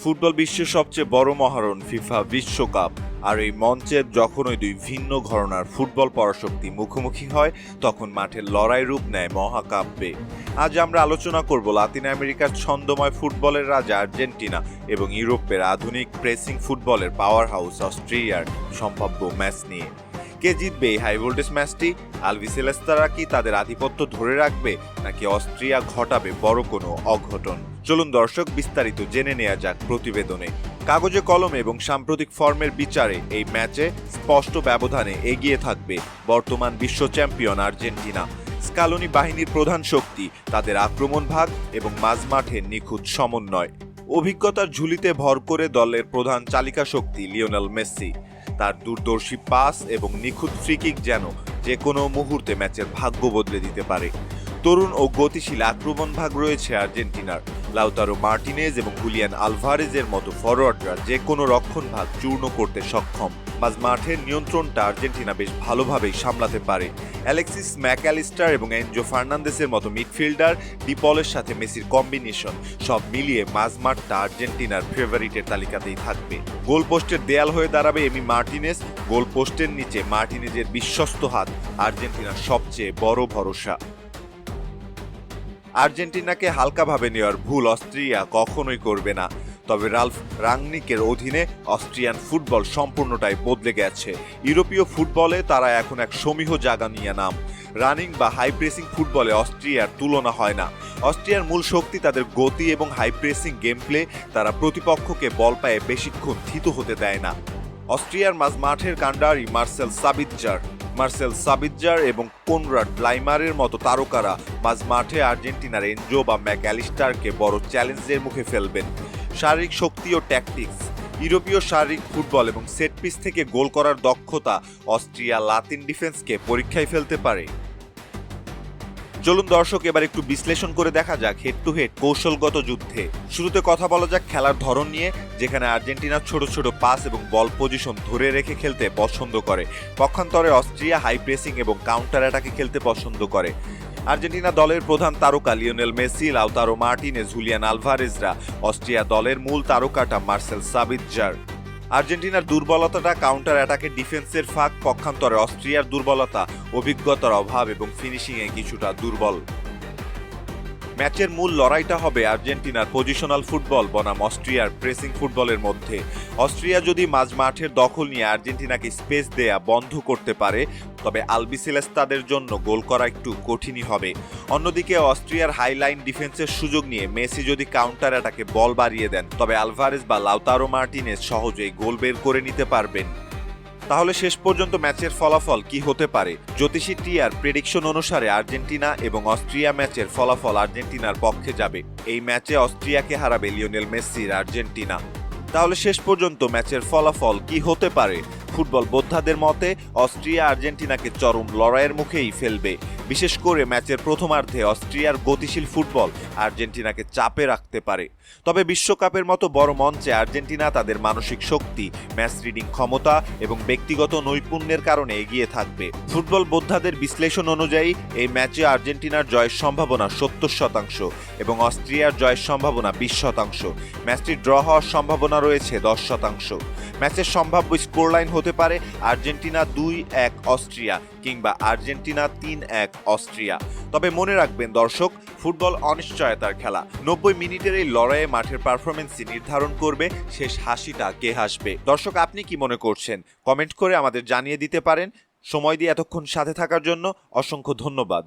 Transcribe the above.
Football বিশ্বের সবচেয়ে বড় মহারণ ফিফা বিশ্বকাপ, আর এই মঞ্চে যখন ওই দুই ভিন্ন ঘরানার ফুটবল পরাশক্তি মুখোমুখি হয় তখন মাঠের লড়াই রূপ নেয় মহাকাব্যে। আজ আমরা আলোচনা করব লাতিন আমেরিকার ছন্দময় ফুটবলের রাজা আর্জেন্টিনা এবং ইউরোপের আধুনিক প্রেসিং ফুটবলের পাওয়ার হাউস অস্ট্রিয়ার সম্ভাব্য ম্যাচ নিয়ে। কে জিতবে এই হাই ভোল্টেজ ম্যাচটি? আলবিসেলেস্তারা কি তাদের আধিপত্য ধরে রাখবে, নাকি অস্ট্রিয়া ঘটাবে বড় কোনো অঘটন? চলুন দর্শক, বিস্তারিত জেনে নেওয়া যাক প্রতিবেদনে। কাগজে কলমে এবং সাম্প্রতিক ফর্মের বিচারে এই ম্যাচে স্পষ্ট ব্যবধানে এগিয়ে থাকবে বর্তমান বিশ্ব চ্যাম্পিয়ন আর্জেন্টিনা। স্কালোনি বাহিনীর প্রধান শক্তি, তাদের আক্রমণ ভাগ এবং মাঝমাঠের নিখুঁত সমন্বয়। অভিজ্ঞতার ঝুলিতে ভর করে দলের প্রধান চালিকা শক্তি লিওনেল মেসি। তার দূরদর্শী পাস এবং নিখুঁত ফ্রিকিক যেন যে কোনো মুহূর্তে ম্যাচের ভাগ্য বদলে দিতে পারে। তরুণ ও গতিশীল আক্রমণ ভাগ রয়েছে আর্জেন্টিনার। লাউতারো মার্টিনেজ এবং হুলিয়ান আলভারেজের মতো ফরোয়ার্ডরা যে কোনো রক্ষণ ভাগ চূর্ণ করতে সক্ষম। মাঠের নিয়ন্ত্রণটা আর্জেন্টিনা বেশ ভালোভাবেই সামলাতে পারে। অ্যালেক্সিস ম্যাকঅ্যালিস্টার এবং এনজো ফার্নান্দেসের মতো মিডফিল্ডার, ডিপলের সাথে মেসির কম্বিনেশন, সব মিলিয়ে মাঝমাঠটা আর্জেন্টিনার ফেভারিটের তালিকাতেই থাকবে। গোল পোস্টের দেয়াল হয়ে দাঁড়াবে এমি মার্টিনেজ। গোল পোস্টের নিচে মার্টিনেজের বিশ্বস্ত হাত আর্জেন্টিনার সবচেয়ে বড় ভরসা। আর্জেন্টিনাকে হালকাভাবে নেওয়ার ভুল অস্ট্রিয়া কখনোই করবে না। তবে রালফ রাংনিকের অধীনে অস্ট্রিয়ান ফুটবল সম্পূর্ণটাই বদলে গেছে। ইউরোপীয় ফুটবলে তারা এখন এক সমীহ জায়গা নিয়ে নাম। রানিং বা হাই প্রেসিং ফুটবলে অস্ট্রিয়ার তুলনা হয় না। অস্ট্রিয়ার মূল শক্তি তাদের গতি এবং হাই প্রেসিং গেম প্লে। তারা প্রতিপক্ষকে বল পায়ে বেশিক্ষণ থিত হতে দেয় না। অস্ট্রিয়ার মাঠের কাণ্ডারি মার্সেল সাবিৎজার এবং কোনরাড লাইমারের মতো তারকারা মাঝমাঠে আর্জেন্টিনার এনজো বা ম্যাকঅ্যালিস্টারকে বড় চ্যালেঞ্জের মুখে ফেলবেন। শারীরিক শক্তি ও ট্যাকটিক্স, ইউরোপীয় শারীরিক ফুটবল এবং সেট পিস থেকে গোল করার দক্ষতা অস্ট্রিয়া লাতিন ডিফেন্সকে পরীক্ষায় ফেলতে পারে। চলুন দর্শক, এবার একটু বিশ্লেষণ করে দেখা যাক হেড টু হেড কৌশলগত যুদ্ধে। শুরুতে কথা বলা যাক খেলার ধরন নিয়ে, যেখানে আর্জেন্টিনা ছোট ছোট পাস এবং বল পজিশন ধরে রেখে খেলতে পছন্দ করে। পক্ষান্তরে অস্ট্রিয়া হাই প্রেসিং এবং কাউন্টার অ্যাটাকে খেলতে পছন্দ করে। আর্জেন্টিনা দলের প্রধান তারকা Lionel Messi, Lautaro Martinez, Julian আলভারেজরা। অস্ট্রিয়া দলের মূল তারকাটা মার্সেল সাবিৎজার। আর্জেন্টিনার দুর্বলতাটা কাউন্টার অ্যাটাকে ডিফেন্সের ফাঁক। পক্ষান্তরে অস্ট্রিয়ার দুর্বলতা অভিজ্ঞতার অভাব এবং ফিনিশিংয়ে কিছুটা দুর্বল। ম্যাচের মূল লড়াইটা হবে আর্জেন্টিনার পজিশনাল ফুটবল বনাম অস্ট্রিয়ার প্রেসিং ফুটবলের মধ্যে। অস্ট্রিয়া যদি মাঝমাঠের দখল নিয়ে আর্জেন্টিনাকে স্পেস দেয়া বন্ধ করতে পারে, তবে আলবিসেলেস্তাদের জন্য গোল করা একটু কঠিনই হবে। অন্যদিকে অস্ট্রিয়ার হাইলাইন ডিফেন্সের সুযোগ নিয়ে মেসি যদি কাউন্টার অ্যাটাকে বল বাড়িয়ে দেন, তবে আলভারেজ বা লাউতারো মার্টিনেজ সহজেই গোল বের করে নিতে পারবেন। তাহলে শেষ পর্যন্ত ম্যাচের ফলাফল কি হতে পারে? জ্যোতিষী টিয়ার প্রেডিকশন অনুসারে আর্জেন্টিনা এবং অস্ট্রিয়া ম্যাচের ফলাফল আর্জেন্টিনার পক্ষে যাবে। এই ম্যাচে অস্ট্রিয়াকে হারাবে লিওনেল মেসির আর্জেন্টিনা। তাহলে শেষ পর্যন্ত ম্যাচের ফলাফল কি হতে পারে? ফুটবল বোদ্ধাদের মতে অস্ট্রিয়া আর্জেন্টিনাকে চরম লড়াইয়ের মুখেই ফেলবে। বিশেষ করে ম্যাচের প্রথমার্ধে অস্ট্রিয়ার গতিশীল ফুটবল আর্জেন্টিনাকে চাপে রাখতে পারে। তবে বিশ্বকাপের মতো বড় মঞ্চে আর্জেন্টিনা তাদের মানসিক শক্তি, ম্যাচ রিডিং ক্ষমতা এবং ব্যক্তিগত নৈপুণ্যের কারণে এগিয়ে থাকবে। ফুটবল বোদ্ধাদের বিশ্লেষণ অনুযায়ী এই ম্যাচে আর্জেন্টিনার জয়ের সম্ভাবনা 70% এবং অস্ট্রিয়ার জয়ের সম্ভাবনা 20%। ম্যাচটি ড্র হওয়ার সম্ভাবনা রয়েছে 10%। ম্যাচের সম্ভাব্য স্কোরলাইন হতে পারে আর্জেন্টিনা 2-1 অস্ট্রিয়া কিংবা আর্জেন্টিনা 3-1 অস্ট্রিয়া। তবে মনে রাখবেন দর্শক, ফুটবল অনিশ্চয়তার খেলা। 90 মিনিটের এই লড়াইয়ে মাঠের পারফরমেন্সই নির্ধারণ করবে শেষ হাসিটা কে হাসবে। দর্শক, আপনি কি মনে করছেন? কমেন্ট করে আমাদের জানিয়ে দিতে পারেন। সময় দিয়ে এতক্ষণ সাথে থাকার জন্য অসংখ্য ধন্যবাদ।